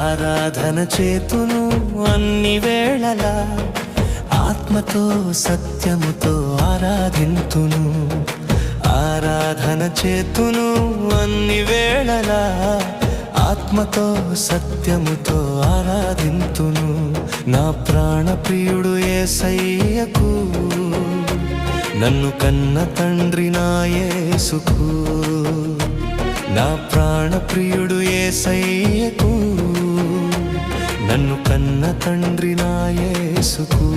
ఆరాధన చేతును అన్ని వేళలా, ఆత్మతో సత్యముతో ఆరాధింతును. ఆరాధన చేతును అన్ని వేళలా, ఆత్మతో సత్యముతో ఆరాధింతును. నా ప్రాణ ప్రియుడు యేసయ్యకు, నన్ను కన్న తండ్రి నా యేసుకు. నా ప్రాణ ప్రియుడు యేసయ్యకు, నన్ను కన్న తండ్రి నా యేసుకు.